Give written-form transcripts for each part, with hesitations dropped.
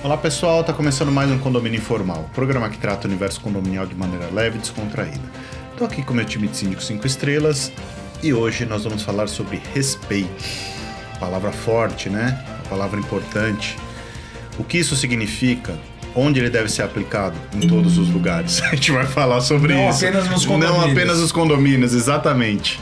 Olá pessoal, está começando mais um Condomínio Informal, programa que trata o universo condominial de maneira leve e descontraída. Estou aqui com meu time de síndicos 5 estrelas e hoje nós vamos falar sobre respeito. Palavra forte, né? Uma palavra importante. O que isso significa? Onde ele deve ser aplicado? Em todos os lugares. A gente vai falar sobre isso. Não apenas nos condomínios. Não apenas nos condomínios, exatamente.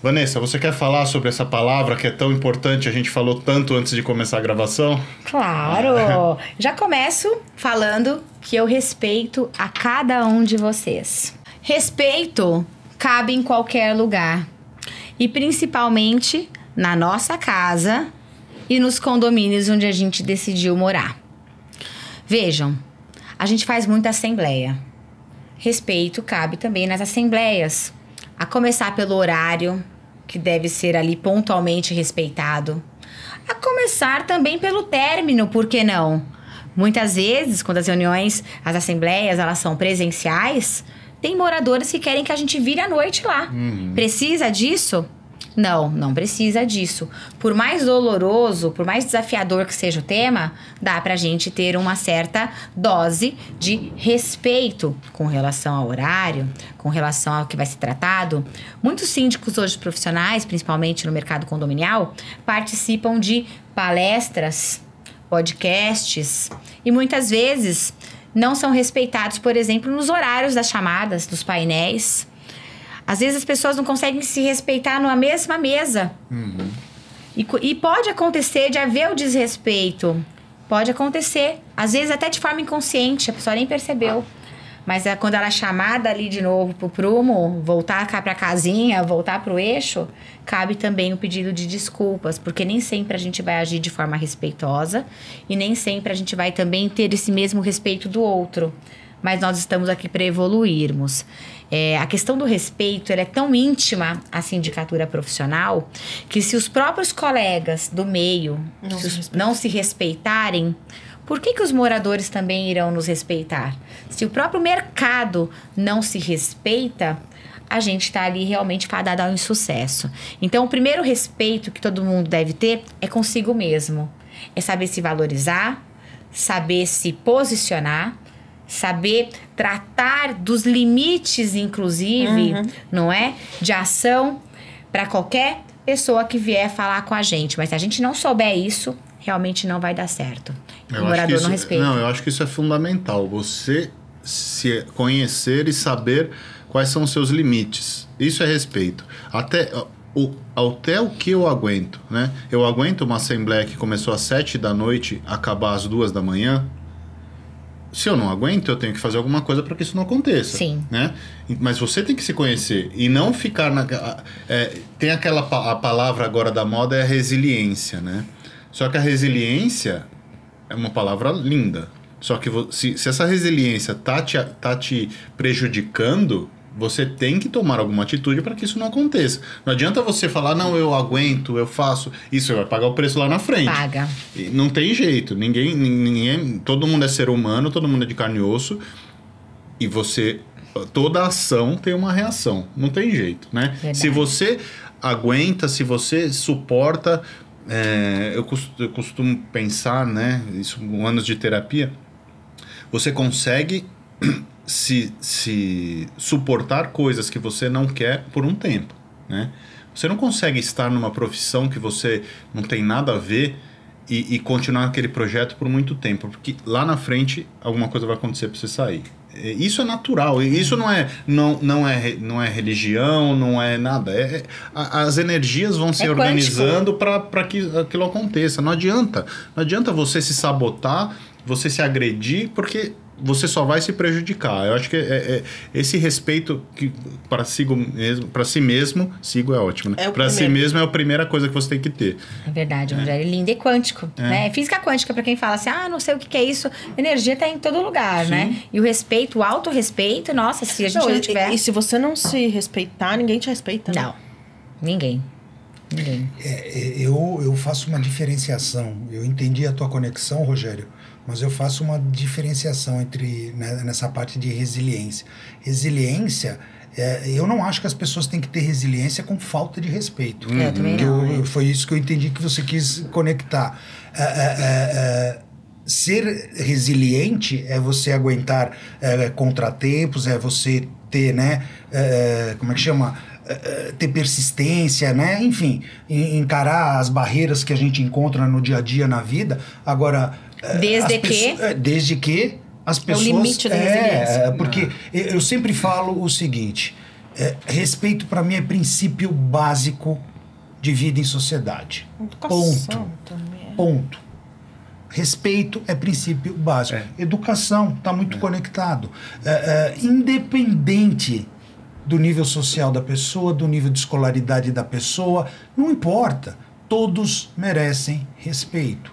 Vanessa, você quer falar sobre essa palavra que é tão importante? A gente falou tanto antes de começar a gravação? Claro! Já começo falando que eu respeito a cada um de vocês. Respeito cabe em qualquer lugar. E principalmente na nossa casa e nos condomínios onde a gente decidiu morar. Vejam, a gente faz muita assembleia. Respeito cabe também nas assembleias. A começar pelo horário, que deve ser ali pontualmente respeitado. A começar também pelo término, por que não? Muitas vezes, quando as reuniões, as assembleias, elas são presenciais, tem moradores que querem que a gente vire à noite lá. Precisa disso? Não, não precisa disso. Por mais doloroso, por mais desafiador que seja o tema, dá pra gente ter uma certa dose de respeito com relação ao horário, com relação ao que vai ser tratado. Muitos síndicos hoje profissionais, principalmente no mercado condominial, participam de palestras, podcasts e muitas vezes não são respeitados, por exemplo, nos horários das chamadas, dos painéis. Às vezes as pessoas não conseguem se respeitar numa mesma mesa. E pode acontecer de haver o desrespeito. Pode acontecer. Às vezes até de forma inconsciente, a pessoa nem percebeu. Mas quando ela é chamada ali de novo pro prumo, voltar cá pra casinha, voltar pro eixo, cabe também o pedido de desculpas. Porque nem sempre a gente vai agir de forma respeitosa. E nem sempre a gente vai também ter esse mesmo respeito do outro. Mas nós estamos aqui para evoluirmos. A questão do respeito ela é tão íntima, a sindicatura profissional, que se os próprios colegas do meio não se respeitarem, por que os moradores também irão nos respeitar? Se o próprio mercado não se respeita, a gente está ali realmente fadado ao insucesso. Então, o primeiro respeito que todo mundo deve ter é consigo mesmo. É saber se valorizar, saber se posicionar, saber tratar dos limites, inclusive, não é? De ação para qualquer pessoa que vier falar com a gente. Mas se a gente não souber isso, realmente não vai dar certo. O morador não respeita. Não, eu acho que isso é fundamental. Você se conhecer e saber quais são os seus limites. Isso é respeito. Até o que eu aguento, né? Eu aguento uma assembleia que começou às 7 da noite, acabar às 2 da manhã. Se eu não aguento, eu tenho que fazer alguma coisa para que isso não aconteça. Sim. Né? Mas você tem que se conhecer e não ficar na... tem aquela a palavra agora da moda é a resiliência, né? Só que a resiliência é uma palavra linda. Só que se essa resiliência tá te prejudicando, você tem que tomar alguma atitude para que isso não aconteça. Não adianta você falar, não, eu aguento, eu faço. Isso vai pagar o preço lá na frente. Paga. E não tem jeito. Ninguém, todo mundo é ser humano, todo mundo é de carne e osso. E toda ação tem uma reação. Não tem jeito, né? Verdade. Se você aguenta, se você suporta... eu costumo pensar, né? Isso, anos de terapia. Você consegue... Se suportar coisas que você não quer por um tempo, né? Você não consegue estar numa profissão que você não tem nada a ver e continuar aquele projeto por muito tempo, porque lá na frente alguma coisa vai acontecer para você sair. Isso é natural, isso não é religião, não é nada. As energias vão se organizando para que aquilo aconteça. Não adianta você se sabotar, você se agredir, porque você só vai se prejudicar. Eu acho que esse respeito para si mesmo, sigo é ótimo, né? Para si mesmo é a primeira coisa que você tem que ter. É verdade, Rogério, é lindo. E quântico, né? Física quântica, para quem fala assim, não sei o que é isso, energia está em todo lugar, sim, né? E o respeito, o autorrespeito, nossa, se a gente não tiver... E se você não se respeitar, ninguém te respeita, né? Não. Ninguém. Eu faço uma diferenciação. Eu entendi a tua conexão, Rogério, mas eu faço uma diferenciação nessa parte de resiliência. Resiliência, eu não acho que as pessoas têm que ter resiliência com falta de respeito. Eu também não. Foi isso que eu entendi que você quis conectar. Ser resiliente é você aguentar contratempos, é você ter, né? Como é que chama? Ter persistência, né? Enfim, encarar as barreiras que a gente encontra no dia a dia na vida. Agora, desde que as pessoas... É o limite da resiliência. Porque eu sempre falo o seguinte, respeito para mim é princípio básico de vida em sociedade. Educação também. Ponto. Respeito é princípio básico. Educação está muito conectado. Independente do nível social da pessoa, do nível de escolaridade da pessoa, não importa. Todos merecem respeito.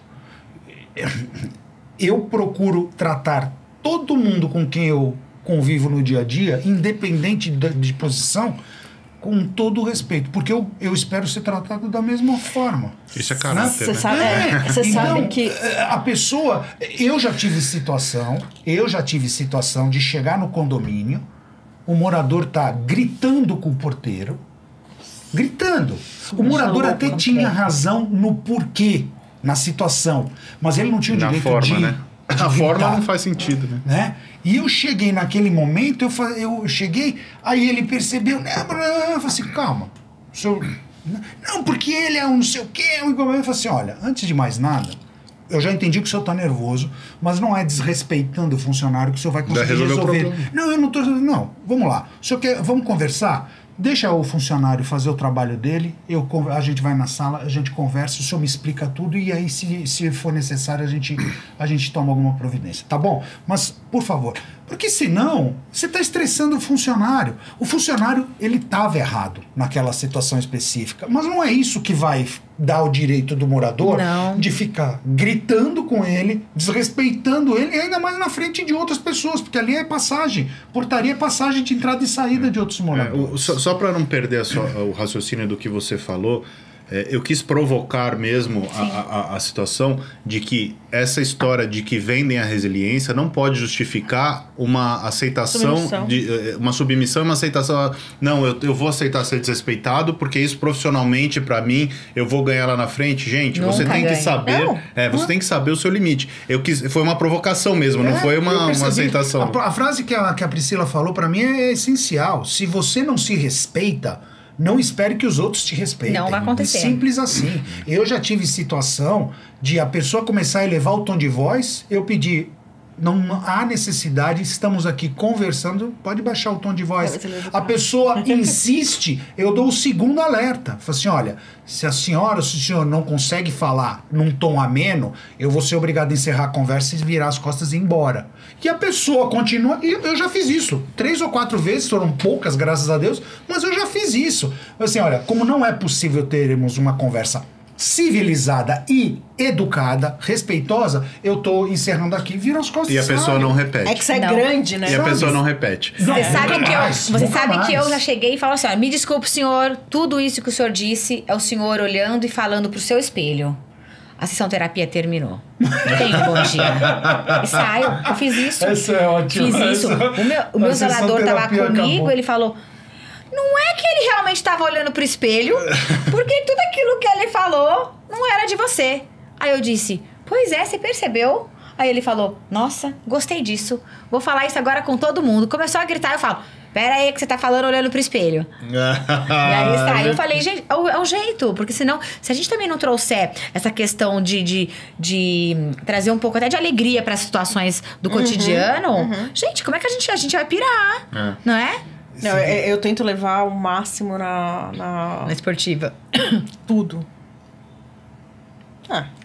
Eu procuro tratar todo mundo com quem eu convivo no dia a dia, independente de posição, com todo o respeito, porque eu espero ser tratado da mesma forma. Isso é caráter, né? Você sabe que... A pessoa... Eu já tive situação de chegar no condomínio, o morador tá gritando com o porteiro, gritando. O morador até tinha razão no porquê, na situação, mas ele não tinha o direito forma, de... né? A forma não faz sentido, né? E eu cheguei naquele momento, eu cheguei, aí ele percebeu, né? Eu falei assim, calma, senhor, não, porque ele é um não sei o quê. Eu falei assim, olha, antes de mais nada, eu já entendi que o senhor está nervoso, mas não é desrespeitando o funcionário que o senhor vai conseguir resolver. Não, eu não estou... Não, vamos lá. O senhor quer... Vamos conversar? Deixa o funcionário fazer o trabalho dele, a gente vai na sala, a gente conversa, o senhor me explica tudo e aí, se for necessário, a gente toma alguma providência, tá bom? Mas, por favor, porque senão você está estressando o funcionário. O funcionário, ele estava errado naquela situação específica, mas não é isso que vai dar o direito do morador de ficar gritando com ele, desrespeitando ele, e ainda mais na frente de outras pessoas, porque ali é passagem, portaria é passagem de entrada e saída de outros moradores. Só para não perder o raciocínio do que você falou, eu quis provocar mesmo a situação de que essa história de que vendem a resiliência não pode justificar uma aceitação, uma submissão e uma aceitação. Não, eu vou aceitar ser desrespeitado porque isso profissionalmente para mim eu vou ganhar lá na frente. Gente, você tem que saber, você tem que saber o seu limite. Foi uma provocação mesmo, não foi uma aceitação. A frase que a Priscila falou para mim é essencial. Se você não se respeita, não espere que os outros te respeitem. Não vai acontecer. Simples assim. Eu já tive situação de a pessoa começar a elevar o tom de voz, eu pedi, não há necessidade, estamos aqui conversando, pode baixar o tom de voz. A pessoa insiste, eu dou o segundo alerta. Falo assim, olha, se a senhora ou se o senhor não consegue falar num tom ameno, eu vou ser obrigado a encerrar a conversa e virar as costas e ir embora. E a pessoa continua, e eu já fiz isso 3 ou 4 vezes, foram poucas, graças a Deus, mas eu já fiz isso. Assim, olha, como não é possível termos uma conversa civilizada e educada, respeitosa, eu tô encerrando aqui, vira as costas e a pessoa não repete. É que você é grande, né? E a pessoa não repete. Você sabe que eu já cheguei e falo assim, ó, me desculpe, senhor, tudo isso que o senhor disse é o senhor olhando e falando pro seu espelho. A sessão terapia terminou. Tenha um bom dia. E saio. Eu fiz isso. Essa é ótima. Fiz isso. O meu zelador tava comigo, ele falou... Não é que ele realmente estava olhando pro espelho, porque tudo aquilo que ele falou não era de você. Aí eu disse, pois é, você percebeu? Aí ele falou, nossa, gostei disso. Vou falar isso agora com todo mundo. Começou a gritar, eu falo, pera aí que você tá falando olhando pro espelho. E aí está. Eu falei, gente, é o jeito, porque senão, se a gente também não trouxer essa questão de trazer um pouco até de alegria para as situações do cotidiano, gente, como é que a gente vai pirar? Não é? Não, eu tento levar o máximo na esportiva. Tudo.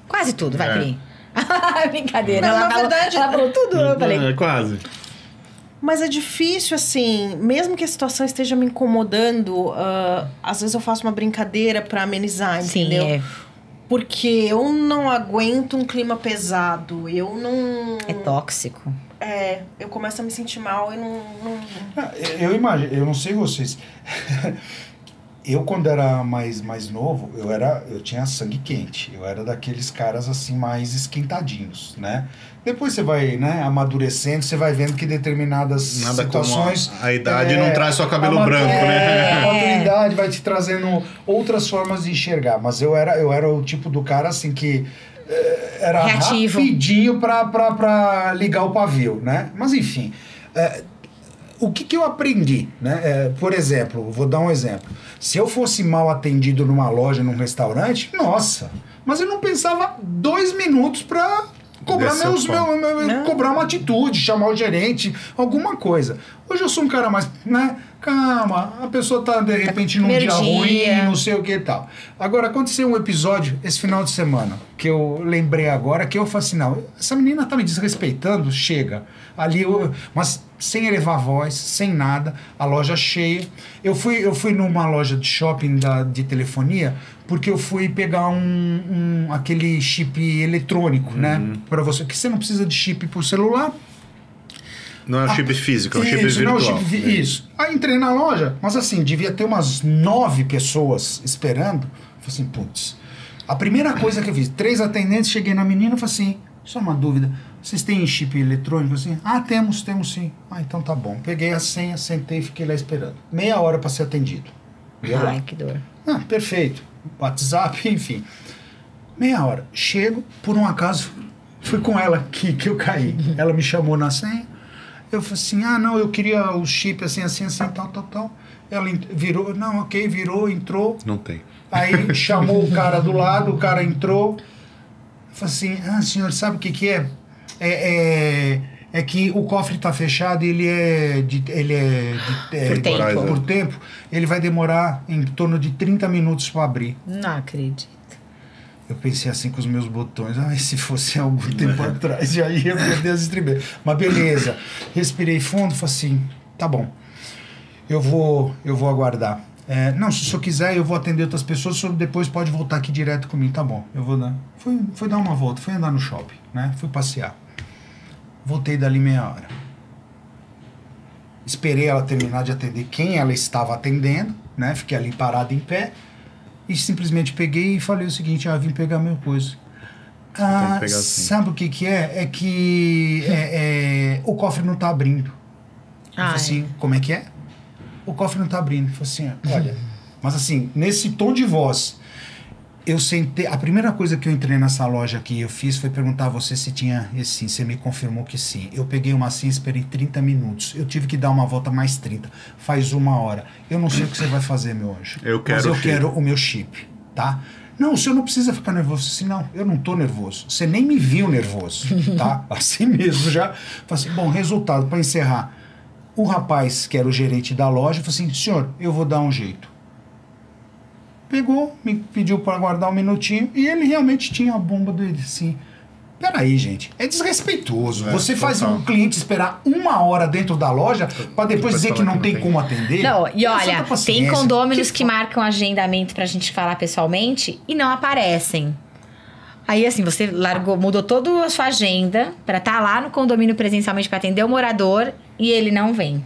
Quase tudo, vai, Pri. Brincadeira. Não, na verdade, ela falou tudo. Eu falei. Quase. Mas é difícil, assim, mesmo que a situação esteja me incomodando, às vezes eu faço uma brincadeira pra amenizar, entendeu? Sim, Porque eu não aguento um clima pesado. Eu não... É tóxico. Eu começo a me sentir mal e não... Eu imagino, eu não sei vocês. Eu, quando era mais novo, eu tinha sangue quente. Eu era daqueles caras, assim, mais esquentadinhos, né? Depois você vai, né, amadurecendo, você vai vendo que determinadas situações... Como a idade não traz só cabelo branco, né? A maturidade vai te trazendo outras formas de enxergar. Mas eu era o tipo do cara, assim, que... era reativo, rapidinho pra ligar o pavio, né? Mas, enfim... o que eu aprendi, né? Por exemplo, vou dar um exemplo. Se eu fosse mal atendido numa loja, num restaurante, nossa, mas eu não pensava 2 minutos para cobrar cobrar uma atitude, chamar o gerente, alguma coisa. Hoje eu sou um cara mais, né? Calma, a pessoa tá de repente num dia ruim, não sei o que e tal. Agora, aconteceu um episódio esse final de semana, que eu lembrei agora, que eu falei assim, não, essa menina tá me desrespeitando, chega. Ali, mas sem elevar voz, sem nada, a loja cheia. Eu fui numa loja de shopping de telefonia, porque eu fui pegar aquele chip eletrônico, né? Para você, que você não precisa de chip por celular. Não é um chip físico, é um chip virtual. Isso. Aí entrei na loja, mas assim, devia ter umas 9 pessoas esperando. Falei assim, putz. A primeira coisa que eu fiz, 3 atendentes, cheguei na menina e falei assim, só uma dúvida, vocês têm chip eletrônico assim? Ah, temos sim. Ah, então tá bom. Peguei a senha, sentei e fiquei lá esperando. Meia hora para ser atendido. Ai, que dor. Ah, perfeito. WhatsApp, enfim. Meia hora. Chego, por um acaso, fui com ela que eu caí. Ela me chamou na senha. Eu falei assim, não, eu queria o chip assim, tal. Ela virou, não, ok, virou, entrou. Não tem. Aí chamou o cara do lado, o cara entrou. Eu falei assim, senhor, sabe o que é? É que o cofre está fechado e ele é por tempo. Ele vai demorar em torno de 30 minutos para abrir. Não acredito. Eu pensei assim com os meus botões, se fosse algum tempo atrás, já ia perder as estribeiras. Mas beleza, respirei fundo, falei assim, tá bom, eu vou aguardar. Não, se o senhor quiser, eu vou atender outras pessoas, o senhor depois pode voltar aqui direto comigo, tá bom, eu vou dar. Fui dar uma volta, fui andar no shopping, né? Fui passear. Voltei dali meia hora. Esperei ela terminar de atender quem ela estava atendendo, né? Fiquei ali parado em pé. E simplesmente peguei e falei o seguinte, vim pegar meu coisa. Sabe o que é? É que o cofre não tá abrindo. Eu falei assim, como é que é? O cofre não tá abrindo. Eu falei assim, olha, mas assim, nesse tom de voz, eu sentei, a primeira coisa que eu entrei nessa loja aqui, eu fiz foi perguntar a você se tinha esse sim, você me confirmou que sim. Eu peguei uma sim, esperei 30 minutos, eu tive que dar uma volta mais 30, faz 1 hora. Eu não sei o que você vai fazer, meu anjo, mas eu quero o meu chip, tá? Não, o senhor não precisa ficar nervoso. Assim, não, eu não tô nervoso, você nem me viu nervoso, tá? Assim mesmo, já. Falei assim, bom, resultado, para encerrar, o rapaz que era o gerente da loja, falou assim, senhor, eu vou dar um jeito. Pegou, me pediu para aguardar um minutinho e ele realmente tinha a bomba dele, assim. Peraí, gente, é desrespeitoso. Você faz um cliente esperar 1 hora dentro da loja para depois dizer que não tem como atender? Não, e olha, tem condôminos que marcam agendamento pra gente falar pessoalmente e não aparecem. Aí, assim, você mudou toda a sua agenda pra estar lá no condomínio presencialmente pra atender o morador e ele não vem.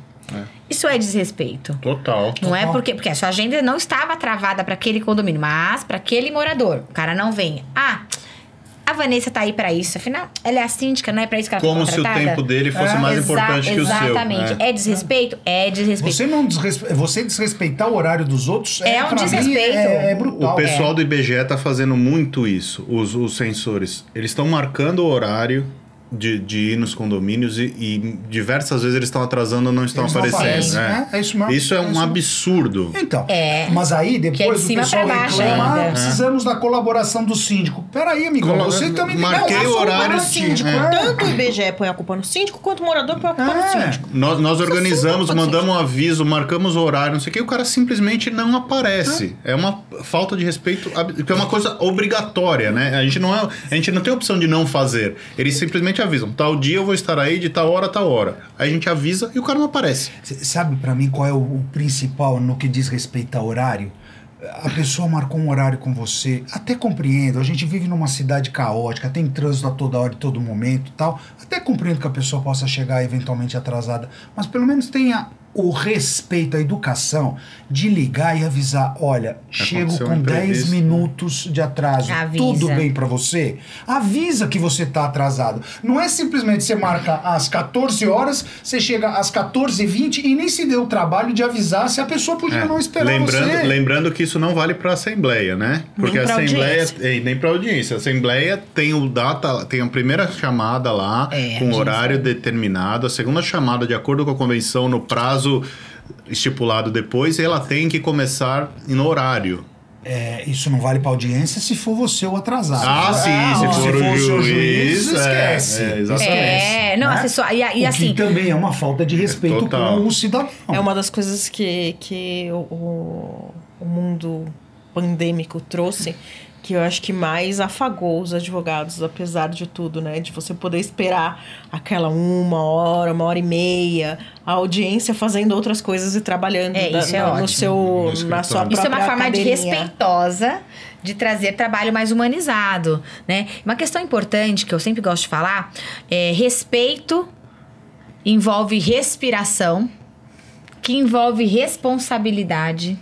Isso é desrespeito. Total. Não é porque a sua agenda não estava travada para aquele condomínio, mas para aquele morador. O cara não vem. A Vanessa tá aí para isso. Afinal, ela é a síndica, não é para isso que ela foi contratada? Como se o tempo dele fosse mais importante que o seu. Exatamente. É desrespeito? É desrespeito. Você desrespeitar o horário dos outros é um desrespeito. É brutal. O pessoal do IBGE tá fazendo muito isso, os sensores. Eles estão marcando o horário de ir nos condomínios e diversas vezes eles estão atrasando ou não estão aparecendo. É isso mesmo. Isso é um absurdo. Então, mas aí depois o pessoal reclama, precisamos da colaboração do síndico. Peraí, amigo, você também marquei o horário. Síndico. Tanto o IBGE põe a culpa no síndico, quanto o morador põe a culpa no síndico. Nós organizamos, mandamos um aviso, marcamos o horário, não sei o que, e o cara simplesmente não aparece. É uma falta de respeito, que é uma coisa obrigatória, né? A gente não tem opção de não fazer. Eles simplesmente avisam, tal dia eu vou estar aí, de tal hora a tal hora. Aí a gente avisa e o cara não aparece. Sabe pra mim qual é o principal no que diz respeito a horário? A pessoa marcou um horário com você, até compreendo, a gente vive numa cidade caótica, tem trânsito a toda hora e todo momento e tal, até compreendo que a pessoa possa chegar eventualmente atrasada, mas pelo menos tenha o respeito, a educação de ligar e avisar, olha, chego com 10 minutos de atraso, Avisa. tudo bem pra você? Avisa que você tá atrasado. Não é simplesmente você marca às 14 horas, você chega às 14h20 e nem se deu o trabalho de avisar se a pessoa podia não esperar você. Lembrando que isso não vale pra Assembleia, né? Porque a Assembleia, nem pra audiência. A Assembleia tem tem a primeira chamada lá, com horário determinado, a segunda chamada de acordo com a convenção no prazo estipulado depois, ela tem que começar no horário. Isso não vale pra audiência se for você o atrasado. Se for o juiz, esquece. Exatamente. Não, né? e assim... que também é uma falta de respeito com o cidadão. É uma das coisas que o mundo pandêmico trouxe, que eu acho que mais afagou os advogados, apesar de tudo, né? De você poder esperar aquela 1 hora, 1h30, a audiência fazendo outras coisas e trabalhando isso é ótimo. Na sua própria Isso é uma forma academia. de respeitosa de trazer trabalho mais humanizado, né? Uma questão importante que eu sempre gosto de falar é respeito envolve respiração, que envolve responsabilidade,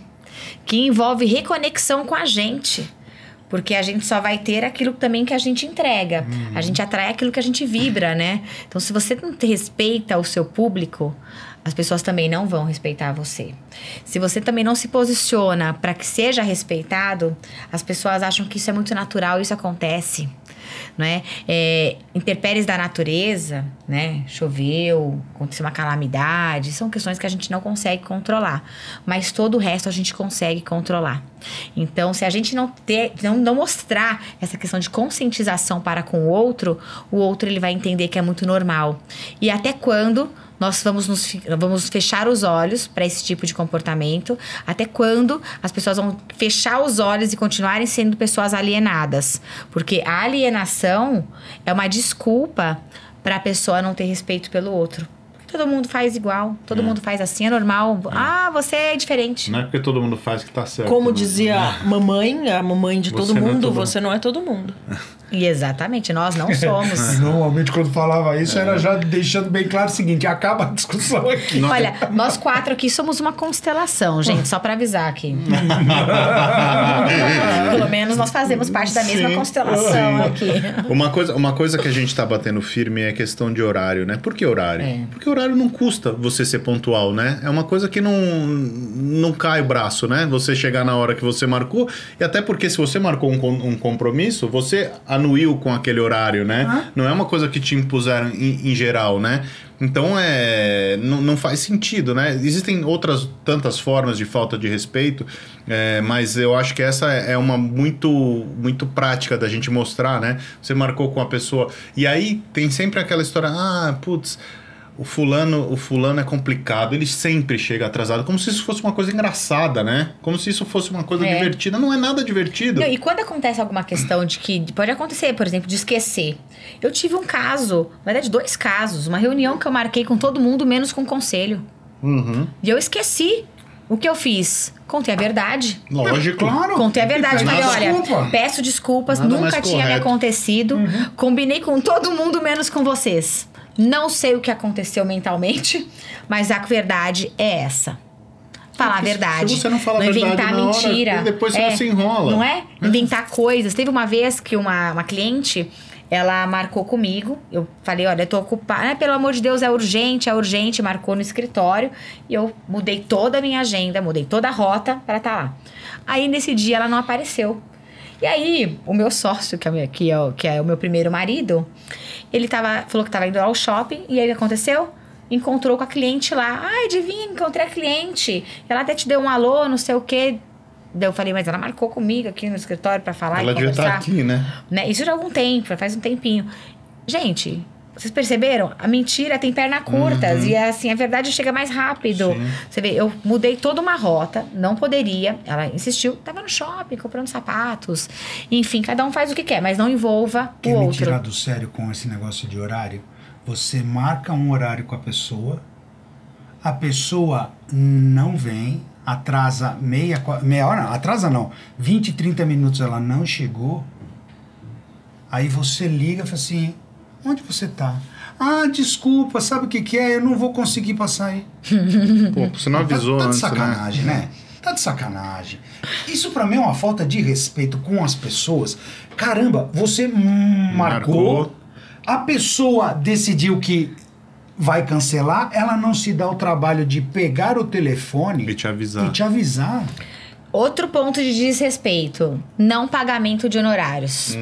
que envolve reconexão com a gente. Porque a gente só vai ter aquilo também que a gente entrega. A gente atrai aquilo que a gente vibra, né? Então, se você não respeita o seu público, as pessoas também não vão respeitar você. Se você também não se posiciona para que seja respeitado, as pessoas acham que isso é muito natural e isso acontece. Né? Intempéries da natureza, né? Choveu, aconteceu uma calamidade, são questões que a gente não consegue controlar, mas todo o resto a gente consegue controlar. Então, se a gente não mostrar essa questão de conscientização para com o outro ele vai entender que é muito normal. E até quando nós vamos fechar os olhos para esse tipo de comportamento? Até quando as pessoas vão fechar os olhos e continuarem sendo pessoas alienadas? Porque a alienação é uma desculpa para a pessoa não ter respeito pelo outro. Todo mundo faz igual, todo mundo faz assim, é normal. Você é diferente. Não é porque todo mundo faz que tá certo. Como dizia a mamãe de todo mundo, você não é todo mundo. E exatamente, nós não somos. Normalmente, quando falava isso, era já deixando bem claro o seguinte: acaba a discussão aqui. Olha, nós 4 aqui somos uma constelação, gente, só pra avisar aqui. Pelo menos nós fazemos parte da mesma constelação aqui. Uma coisa que a gente tá batendo firme é a questão de horário, né? Por que horário? Porque horário não custa você ser pontual, né? É uma coisa que não cai o braço, né? Você chegar na hora que você marcou, e até porque se você marcou um compromisso, você anuiu com aquele horário, né? Não é uma coisa que te impuseram em geral, né? Então, não faz sentido, né? Existem outras tantas formas de falta de respeito, mas eu acho que essa é uma muito prática da gente mostrar, né? Você marcou com a pessoa, e aí tem sempre aquela história, o fulano é complicado, ele sempre chega atrasado, como se isso fosse uma coisa engraçada, né? Como se isso fosse uma coisa divertida. Não é nada divertido. Não, e quando acontece alguma questão de que pode acontecer, por exemplo, de esquecer. Eu tive um caso, na verdade 2 casos, uma reunião que eu marquei com todo mundo, menos com o conselho. E eu esqueci. O que eu fiz? Contei a verdade. Lógico, claro. Contei a verdade. Falei, olha, peço desculpas, nada nunca tinha me acontecido. Combinei com todo mundo, menos com vocês. Não sei o que aconteceu mentalmente, mas a verdade é essa. Falar a verdade. Se você não fala a verdade inventar na mentira. Hora, depois você enrola. Não é? Inventar coisas. Teve uma vez que uma cliente, ela marcou comigo. Eu falei, olha, eu tô ocupada. Pelo amor de Deus, é urgente. Marcou no escritório. E eu mudei toda a minha agenda, mudei toda a rota para estar lá. Aí, nesse dia, ela não apareceu. E aí, o meu sócio, que é o meu primeiro marido, ele falou que estava indo ao shopping. E aí, o que aconteceu? Encontrou com a cliente lá. Adivinha, encontrei a cliente. Ela até te deu um alô, não sei o quê. Daí eu falei, mas ela marcou comigo aqui no escritório pra falar ela e conversar. Ela devia estar aqui, né? Isso já há algum tempo, faz um tempinho. Gente, vocês perceberam? A mentira tem perna curtas. E assim, a verdade chega mais rápido. Sim. Você vê, eu mudei toda uma rota, não poderia. Ela insistiu, tava no shopping, comprando sapatos. Enfim, cada um faz o que quer, mas não envolva o outro. Quer me tirar do sério com esse negócio de horário? Você marca um horário com a pessoa não vem, atrasa meia hora, não, atrasa não, 20, 30 minutos ela não chegou, aí você liga e fala assim, onde você tá? Ah, desculpa, sabe o que que é? Eu não vou conseguir passar aí. Pô, você não avisou Tá de antes, sacanagem, né? Tá de sacanagem. Isso pra mim é uma falta de respeito com as pessoas. Caramba, você marcou, a pessoa decidiu que vai cancelar, ela não se dá o trabalho de pegar o telefone E te avisar. Outro ponto de desrespeito: não pagamento de honorários.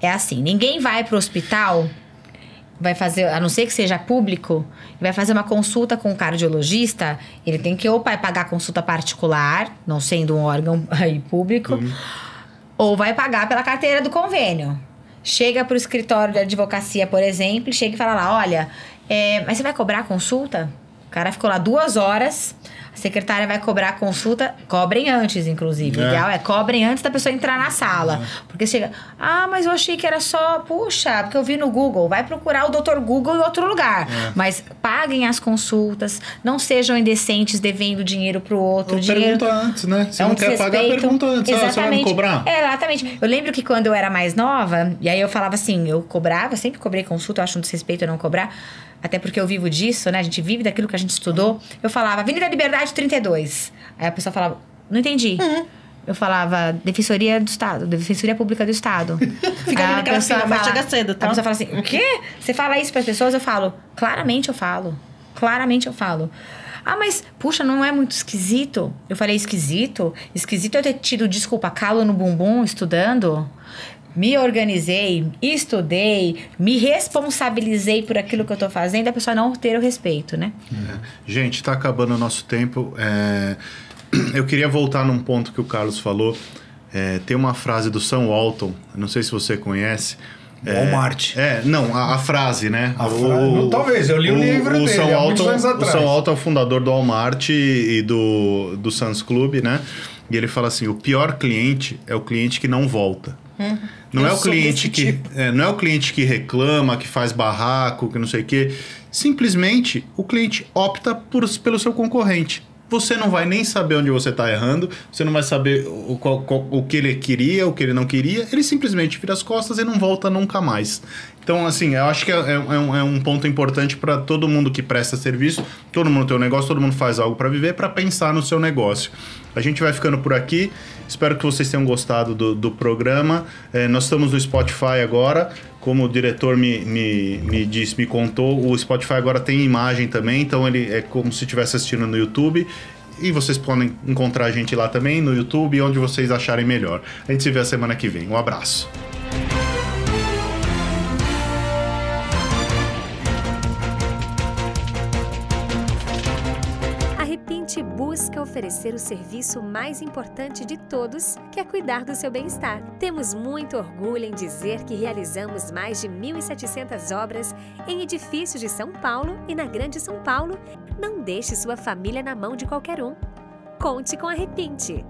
É assim, ninguém vai pro hospital, vai fazer, a não ser que seja público, vai fazer uma consulta com um cardiologista, ele tem que ou pagar consulta particular, não sendo um órgão aí público, ou vai pagar pela carteira do convênio. Chega pro escritório de advocacia, por exemplo, chega e fala lá, olha, mas você vai cobrar a consulta? O cara ficou lá 2 horas, a secretária vai cobrar a consulta, cobrem antes, inclusive. O ideal é cobrem antes da pessoa entrar na sala. Porque chega, mas eu achei que era só, puxa, porque eu vi no Google, vai procurar o Dr. Google em outro lugar. Mas paguem as consultas, não sejam indecentes devendo dinheiro pro outro. Pergunta antes, né? Se não quer pagar, pergunta antes. Você vai me cobrar? Exatamente. Eu lembro que quando eu era mais nova, e aí eu falava assim, eu cobrava, sempre cobrei consulta, eu acho um desrespeito eu não cobrar. Até porque eu vivo disso, né? A gente vive daquilo que a gente estudou. Eu falava, Avenida Liberdade 32. Aí a pessoa falava, não entendi. Eu falava, Defensoria do Estado, Defensoria Pública do Estado. Fica ali naquela fila, vai chegar cedo, tá? A pessoa fala assim, o quê? Você fala isso para as pessoas? Eu falo, claramente eu falo. Claramente eu falo. Mas, puxa, não é muito esquisito? Eu falei, esquisito? Esquisito eu ter tido, desculpa, calo no bumbum estudando? Me organizei, estudei, me responsabilizei por aquilo que eu tô fazendo, a pessoa não ter o respeito, né? Gente, tá acabando o nosso tempo. Eu queria voltar num ponto que o Carlos falou. Tem uma frase do Sam Walton, não sei se você conhece. Walmart. Não, a frase, né? Talvez, eu li o livro dele Sam há muitos anos atrás. O Sam Walton é o fundador do Walmart e do Sam's Club, né? E ele fala assim, o pior cliente é o cliente que não volta. Não é o cliente que não é o cliente que reclama, que faz barraco, que não sei o quê. Simplesmente o cliente opta pelo seu concorrente. Você não vai nem saber onde você está errando, você não vai saber o que ele queria, o que ele não queria. Ele simplesmente vira as costas e não volta nunca mais. Então, assim, eu acho que é um ponto importante para todo mundo que presta serviço. Todo mundo tem um negócio, todo mundo faz algo para viver, para pensar no seu negócio. A gente vai ficando por aqui. Espero que vocês tenham gostado do programa. Nós estamos no Spotify agora. Como o diretor me disse, me contou, o Spotify agora tem imagem também. Então, ele é como se estivesse assistindo no YouTube. E vocês podem encontrar a gente lá também, no YouTube, onde vocês acharem melhor. A gente se vê a semana que vem. Um abraço. Busca oferecer o serviço mais importante de todos, que é cuidar do seu bem-estar. Temos muito orgulho em dizer que realizamos mais de 1.700 obras em edifícios de São Paulo e na Grande São Paulo. Não deixe sua família na mão de qualquer um. Conte com a Repinte.